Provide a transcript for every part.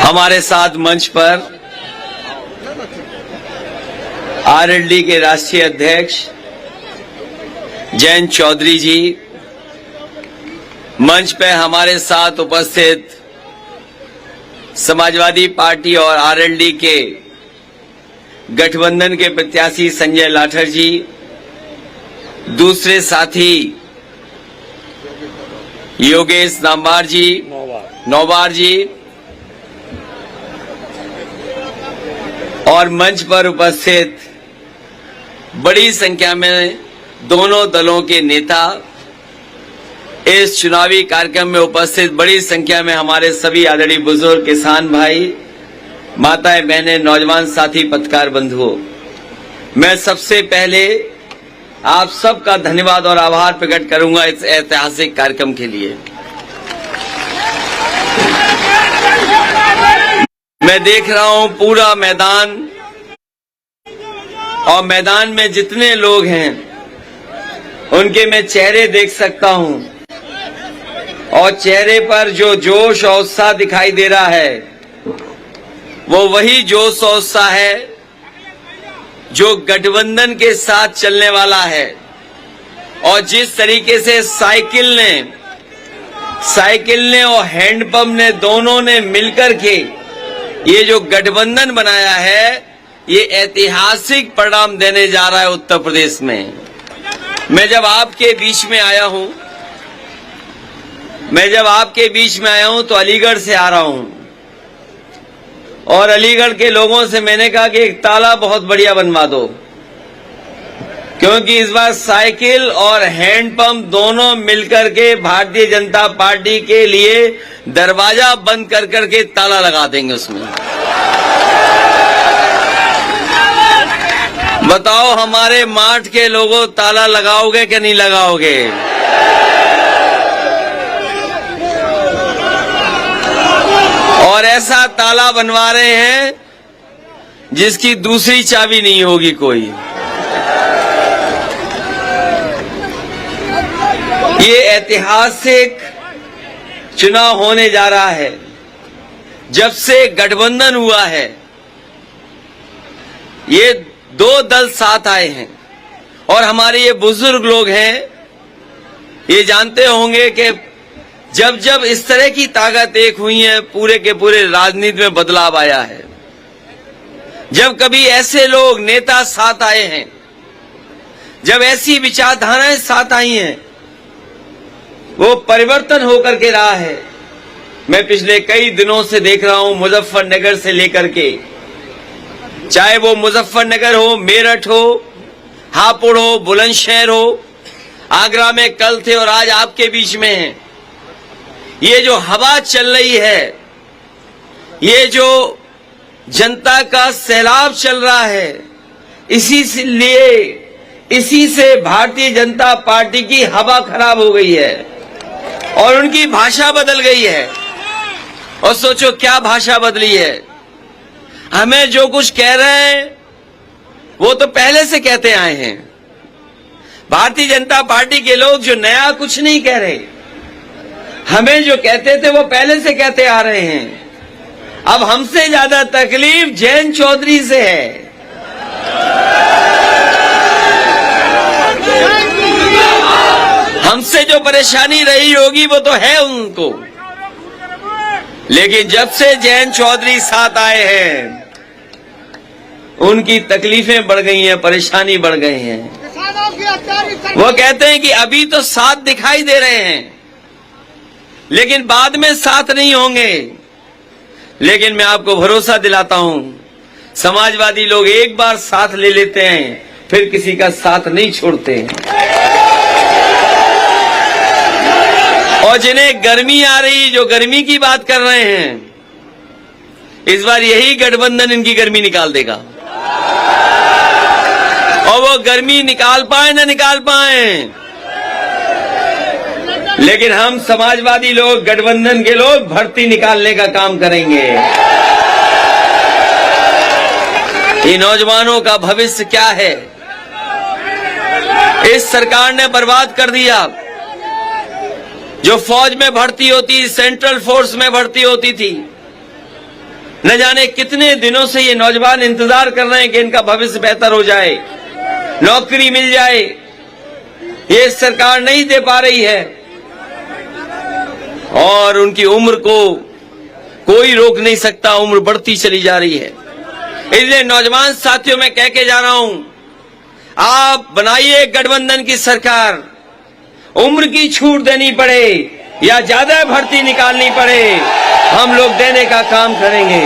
हमारे साथ मंच पर आरएलडी के राष्ट्रीय अध्यक्ष जयंत चौधरी जी, मंच पर हमारे साथ उपस्थित समाजवादी पार्टी और आरएलडी के गठबंधन के प्रत्याशी संजय लाठर जी, दूसरे साथी योगेश नौबार जी और मंच पर उपस्थित बड़ी संख्या में दोनों दलों के नेता, इस चुनावी कार्यक्रम में उपस्थित बड़ी संख्या में हमारे सभी आदरणीय बुजुर्ग, किसान भाई, माताएं, बहनें, नौजवान साथी, पत्रकार बंधुओं, मैं सबसे पहले आप सबका धन्यवाद और आभार प्रकट करूंगा इस ऐतिहासिक कार्यक्रम के लिए। मैं देख रहा हूं पूरा मैदान, और मैदान में जितने लोग हैं उनके मैं चेहरे देख सकता हूं, और चेहरे पर जो जोश और उत्साह दिखाई दे रहा है वो वही जोश और उत्साह है जो गठबंधन के साथ चलने वाला है। और जिस तरीके से साइकिल ने और हैंडपंप ने दोनों ने मिलकर के ये जो गठबंधन बनाया है, ये ऐतिहासिक परिणाम देने जा रहा है उत्तर प्रदेश में। मैं जब आपके बीच में आया हूं तो अलीगढ़ से आ रहा हूं, और अलीगढ़ के लोगों से मैंने कहा कि एक ताला बहुत बढ़िया बनवा दो, क्योंकि इस बार साइकिल और हैंडपंप दोनों मिलकर के भारतीय जनता पार्टी के लिए दरवाजा बंद कर करके ताला लगा देंगे उसमें। बताओ हमारे माठ के लोगों, ताला लगाओगे कि नहीं लगाओगे? और ऐसा ताला बनवा रहे हैं जिसकी दूसरी चाबी नहीं होगी कोई। ये ऐतिहासिक चुनाव होने जा रहा है। जब से गठबंधन हुआ है, ये दो दल साथ आए हैं, और हमारे ये बुजुर्ग लोग हैं, ये जानते होंगे कि जब जब इस तरह की ताकत एक हुई है, पूरे के पूरे राजनीति में बदलाव आया है। जब कभी ऐसे लोग नेता साथ आए हैं, जब ऐसी विचारधाराएं साथ आई हैं, वो परिवर्तन होकर के रहा है। मैं पिछले कई दिनों से देख रहा हूं, मुजफ्फरनगर से लेकर के, चाहे वो मुजफ्फरनगर हो, मेरठ हो, हापुड़ हो, बुलंदशहर हो, आगरा में कल थे और आज आपके बीच में हैं। ये जो हवा चल रही है, ये जो जनता का सैलाब चल रहा है, इसी से भारतीय जनता पार्टी की हवा खराब हो गई है और उनकी भाषा बदल गई है। और सोचो क्या भाषा बदली है। हमें जो कुछ कह रहे हैं वो तो पहले से कहते आए हैं। भारतीय जनता पार्टी के लोग जो नया कुछ नहीं कह रहे, हमें जो कहते थे वो पहले से कहते आ रहे हैं। अब हमसे ज्यादा तकलीफ जयंत चौधरी से है। हमसे जो परेशानी रही होगी वो तो है उनको, लेकिन जब से जयंत चौधरी साथ आए हैं, उनकी तकलीफें बढ़ गई हैं, परेशानी बढ़ गई हैं। वो कहते हैं कि अभी तो साथ दिखाई दे रहे हैं, लेकिन बाद में साथ नहीं होंगे। लेकिन मैं आपको भरोसा दिलाता हूं, समाजवादी लोग एक बार साथ ले लेते हैं, फिर किसी का साथ नहीं छोड़ते हैं। और जिन्हें गर्मी आ रही, जो गर्मी की बात कर रहे हैं, इस बार यही गठबंधन इनकी गर्मी निकाल देगा। और वो गर्मी निकाल पाए ना निकाल पाए, लेकिन हम समाजवादी लोग, गठबंधन के लोग भर्ती निकालने का काम करेंगे। ये नौजवानों का भविष्य क्या है, इस सरकार ने बर्बाद कर दिया। जो फौज में भर्ती होती, सेंट्रल फोर्स में भर्ती होती थी, न जाने कितने दिनों से ये नौजवान इंतजार कर रहे हैं कि इनका भविष्य बेहतर हो जाए, नौकरी मिल जाए। ये सरकार नहीं दे पा रही है और उनकी उम्र को कोई रोक नहीं सकता, उम्र बढ़ती चली जा रही है। इसलिए नौजवान साथियों में कह के जा रहा हूं, आप बनाइए गठबंधन की सरकार। उम्र की छूट देनी पड़े या ज्यादा भर्ती निकालनी पड़े, हम लोग देने का काम करेंगे।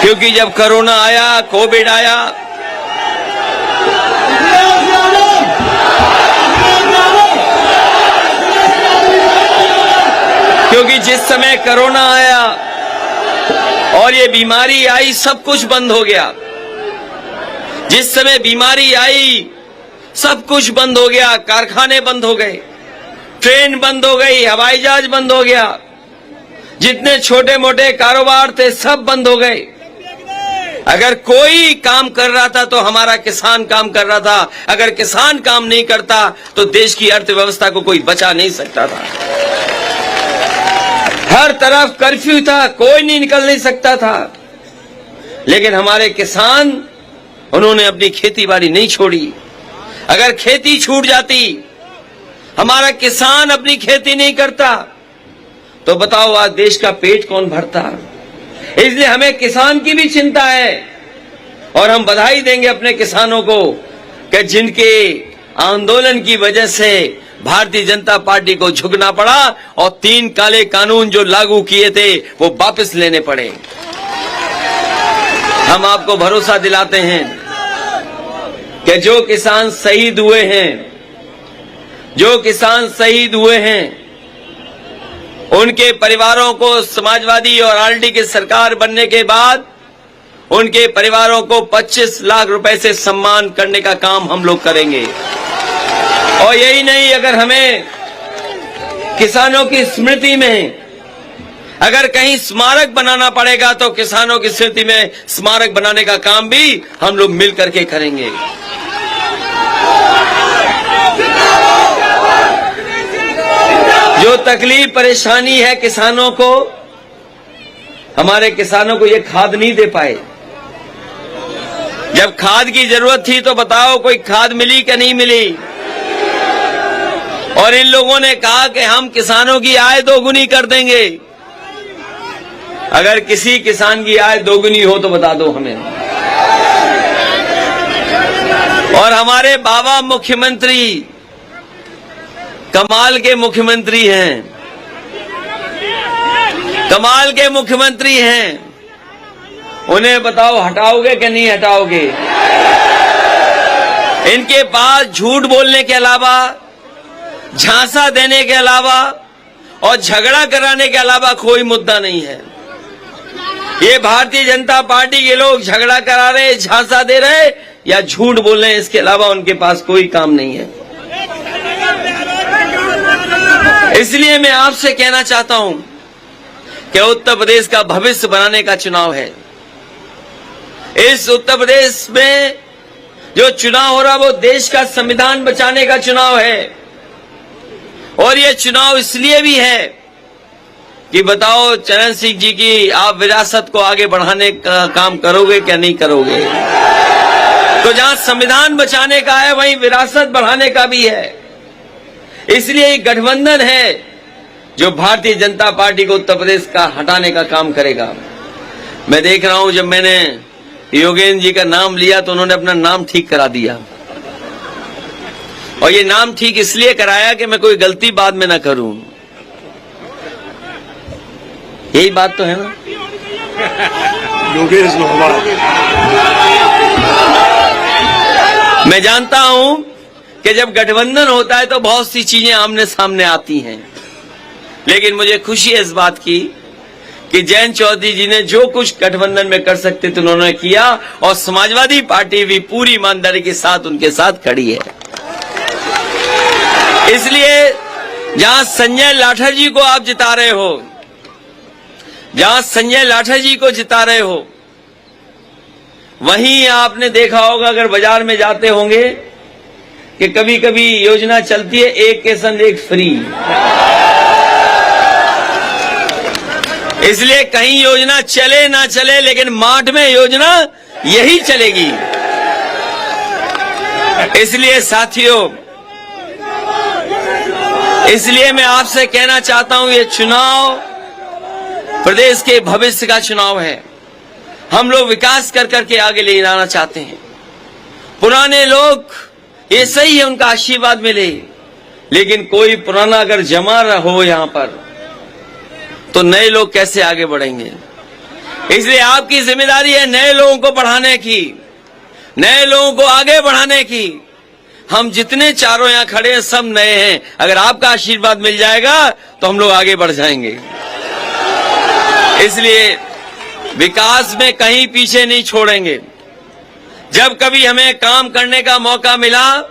क्योंकि जब कोरोना आया, कोविड आया, क्योंकि जिस समय कोरोना आया और ये बीमारी आई, सब कुछ बंद हो गया। जिस समय बीमारी आई, सब कुछ बंद हो गया। कारखाने बंद हो गए, ट्रेन बंद हो गई, हवाई जहाज बंद हो गया, जितने छोटे मोटे कारोबार थे सब बंद हो गए। अगर कोई काम कर रहा था तो हमारा किसान काम कर रहा था। अगर किसान काम नहीं करता तो देश की अर्थव्यवस्था को कोई बचा नहीं सकता था। हर तरफ कर्फ्यू था, कोई नहीं निकल नहीं सकता था। लेकिन हमारे किसान, उन्होंने अपनी खेती बाड़ी नहीं छोड़ी। अगर खेती छूट जाती, हमारा किसान अपनी खेती नहीं करता, तो बताओ आज देश का पेट कौन भरता। इसलिए हमें किसान की भी चिंता है और हम बधाई देंगे अपने किसानों को कि जिनके आंदोलन की वजह से भारतीय जनता पार्टी को झुकना पड़ा और 3 काले कानून जो लागू किए थे वो वापस लेने पड़े। हम आपको भरोसा दिलाते हैं कि जो किसान शहीद हुए हैं, जो किसान शहीद हुए हैं, उनके परिवारों को समाजवादी और आरएलडी की सरकार बनने के बाद उनके परिवारों को 25 लाख रुपए से सम्मान करने का काम हम लोग करेंगे। और यही नहीं, अगर हमें किसानों की स्मृति में अगर कहीं स्मारक बनाना पड़ेगा तो किसानों की स्मृति में स्मारक बनाने का काम भी हम लोग मिल करके करेंगे। जो तकलीफ परेशानी है किसानों को, हमारे किसानों को ये खाद नहीं दे पाए। जब खाद की जरूरत थी तो बताओ कोई खाद मिली कि नहीं मिली। और इन लोगों ने कहा कि हम किसानों की आय दोगुनी कर देंगे। अगर किसी किसान की आय दोगुनी हो तो बता दो हमें। और हमारे बाबा मुख्यमंत्री कमाल के मुख्यमंत्री हैं, कमाल के मुख्यमंत्री हैं। उन्हें बताओ हटाओगे कि नहीं हटाओगे। इनके पास झूठ बोलने के अलावा, झांसा देने के अलावा और झगड़ा कराने के अलावा कोई मुद्दा नहीं है। ये भारतीय जनता पार्टी के लोग झगड़ा करा रहे, झांसा दे रहे या झूठ बोल रहे हैं, इसके अलावा उनके पास कोई काम नहीं है। इसलिए मैं आपसे कहना चाहता हूं कि उत्तर प्रदेश का भविष्य बनाने का चुनाव है। इस उत्तर प्रदेश में जो चुनाव हो रहा वो देश का संविधान बचाने का चुनाव है। और ये चुनाव इसलिए भी है कि बताओ चरण सिंह जी की आप विरासत को आगे बढ़ाने का काम करोगे क्या नहीं करोगे। तो जहां संविधान बचाने का है वहीं विरासत बढ़ाने का भी है। इसलिए एक गठबंधन है जो भारतीय जनता पार्टी को उत्तर प्रदेश का हटाने का काम करेगा। मैं देख रहा हूं, जब मैंने योगेंद्र जी का नाम लिया तो उन्होंने अपना नाम ठीक करा दिया। और ये नाम ठीक इसलिए कराया कि मैं कोई गलती बाद में ना करूं। यही बात तो है ना। योगेश मैं जानता हूं कि जब गठबंधन होता है तो बहुत सी चीजें आमने सामने आती हैं, लेकिन मुझे खुशी है इस बात की कि जयंत चौधरी जी ने जो कुछ गठबंधन में कर सकते थे उन्होंने किया और समाजवादी पार्टी भी पूरी ईमानदारी के साथ उनके साथ खड़ी है। इसलिए जहां संजय लाठर जी को आप जिता रहे हो, जहां संजय लाठर जी को जिता रहे हो, वहीं आपने देखा होगा, अगर बाजार में जाते होंगे कि कभी कभी योजना चलती है एक के संग एक फ्री। इसलिए कहीं योजना चले ना चले, लेकिन माठ में योजना यही चलेगी। इसलिए साथियों, इसलिए मैं आपसे कहना चाहता हूं, ये चुनाव प्रदेश के भविष्य का चुनाव है। हम लोग विकास कर करके आगे ले जाना चाहते हैं। पुराने लोग, ये सही है उनका आशीर्वाद मिले, लेकिन कोई पुराना अगर जमा हो यहां पर, तो नए लोग कैसे आगे बढ़ेंगे? इसलिए आपकी जिम्मेदारी है नए लोगों को बढ़ाने की, नए लोगों को आगे बढ़ाने की। हम जितने चारों यहां खड़े हैं सब नए हैं। अगर आपका आशीर्वाद मिल जाएगा तो हम लोग आगे बढ़ जाएंगे। इसलिए विकास में कहीं पीछे नहीं छोड़ेंगे। जब कभी हमें काम करने का मौका मिला,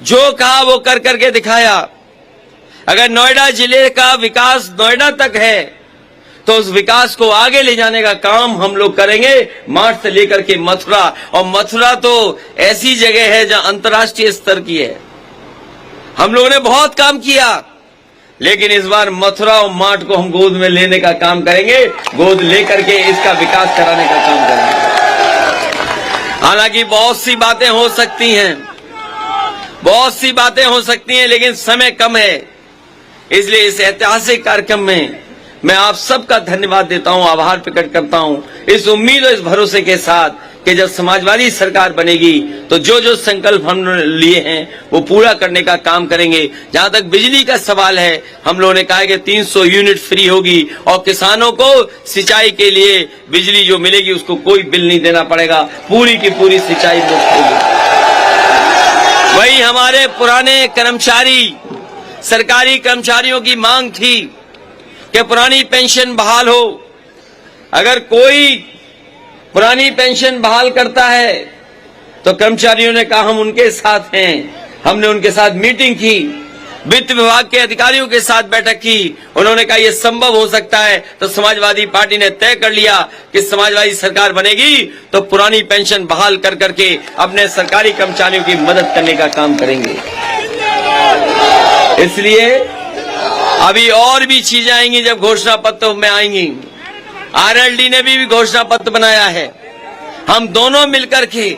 जो कहा वो कर करके दिखाया। अगर नोएडा जिले का विकास नोएडा तक है, तो उस विकास को आगे ले जाने का काम हम लोग करेंगे, मार्च से लेकर के मथुरा। और मथुरा तो ऐसी जगह है जहां अंतर्राष्ट्रीय स्तर की है। हम लोगों ने बहुत काम किया, लेकिन इस बार मथुरा और मार्च को हम गोद में लेने का काम करेंगे, गोद लेकर के इसका विकास कराने का काम करेंगे। हालांकि बहुत सी बातें हो सकती हैं, बहुत सी बातें हो सकती हैं, लेकिन समय कम है। इसलिए इस ऐतिहासिक कार्यक्रम में मैं आप सबका धन्यवाद देता हूं, आभार प्रकट करता हूं, इस उम्मीद और इस भरोसे के साथ कि जब समाजवादी सरकार बनेगी तो जो जो संकल्प हमने लिए हैं वो पूरा करने का काम करेंगे। जहां तक बिजली का सवाल है, हम लोगों ने कहा कि 300 यूनिट फ्री होगी और किसानों को सिंचाई के लिए बिजली जो मिलेगी उसको कोई बिल नहीं देना पड़ेगा, पूरी की पूरी सिंचाई मुफ्त होगी। वही हमारे पुराने कर्मचारी, सरकारी कर्मचारियों की मांग थी कि पुरानी पेंशन बहाल हो। अगर कोई पुरानी पेंशन बहाल करता है तो कर्मचारियों ने कहा हम उनके साथ हैं। हमने उनके साथ मीटिंग की, वित्त विभाग के अधिकारियों के साथ बैठक की। उन्होंने कहा यह संभव हो सकता है। तो समाजवादी पार्टी ने तय कर लिया कि समाजवादी सरकार बनेगी तो पुरानी पेंशन बहाल कर करके अपने सरकारी कर्मचारियों की मदद करने का काम करेंगे। इसलिए अभी और भी चीजें आएंगी जब घोषणा पत्र में आएंगी। आरएलडी ने भी घोषणा पत्र बनाया है। हम दोनों मिलकर के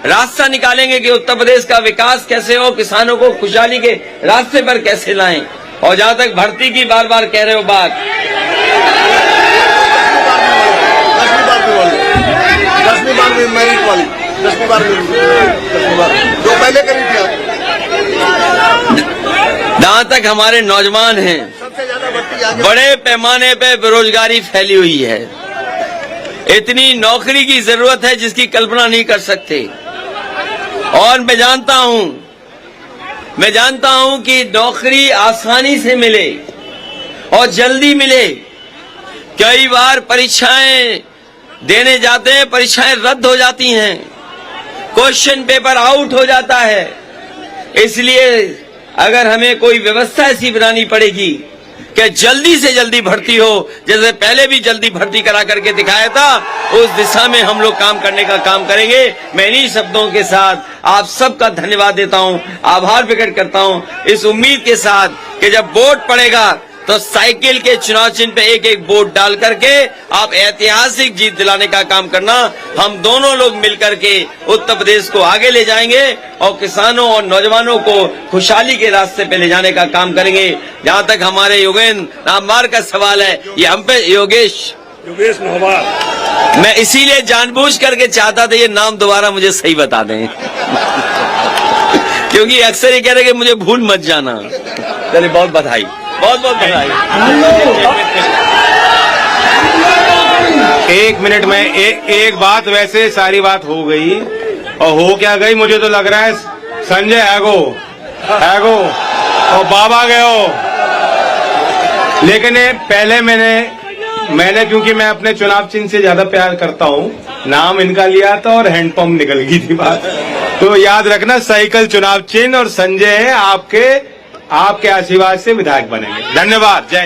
रास्ता निकालेंगे कि उत्तर प्रदेश का विकास कैसे हो, किसानों को खुशहाली के रास्ते पर कैसे लाएं। और जहां तक भर्ती की बार बार कह रहे हो बात, 10वीं बार में मेरिट वाली 10वीं बार जो पहले करी थी। जहां तक हमारे नौजवान हैं, सबसे ज्यादा भर्ती आगे बड़े पैमाने पे बेरोजगारी फैली हुई है। इतनी नौकरी की जरूरत है जिसकी कल्पना नहीं कर सकते। और मैं जानता हूं कि नौकरी आसानी से मिले और जल्दी मिले। कई बार परीक्षाएं देने जाते हैं, परीक्षाएं रद्द हो जाती हैं, क्वेश्चन पेपर आउट हो जाता है। इसलिए अगर हमें कोई व्यवस्था ऐसी बनानी पड़ेगी कि जल्दी से जल्दी भर्ती हो, जैसे पहले भी जल्दी भर्ती करा करके दिखाया था, उस दिशा में हम लोग काम करने का काम करेंगे। मैं इन्हीं शब्दों के साथ आप सबका धन्यवाद देता हूं, आभार प्रकट करता हूं, इस उम्मीद के साथ कि जब वोट पड़ेगा तो साइकिल के चुनाव चिन्ह पे एक एक वोट डाल करके आप ऐतिहासिक जीत दिलाने का काम करना। हम दोनों लोग मिलकर के उत्तर प्रदेश को आगे ले जाएंगे और किसानों और नौजवानों को खुशहाली के रास्ते पे ले जाने का काम करेंगे। जहां तक हमारे योगेंद्र नामवार का सवाल है, ये हम पे योगेश नामवार, मैं इसीलिए जानबूझ करके चाहता था ये नाम दोबारा मुझे सही बता दें क्योंकि अक्सर ये कह रहे कि मुझे भूल मत जाना। चलिए बहुत बधाई, बहुत बहुत बधाई। एक मिनट में एक बात, वैसे सारी बात हो गई और हो क्या गई, मुझे तो लग रहा है संजय हैगो और बाबा गए हो। लेकिन पहले मैंने क्योंकि मैं अपने चुनाव चिन्ह से ज्यादा प्यार करता हूँ, नाम इनका लिया था और हैंडपंप निकल गई थी बात। तो याद रखना साइकिल चुनाव चिन्ह और संजय है, आपके आशीर्वाद से विधायक बनेंगे। धन्यवाद। जय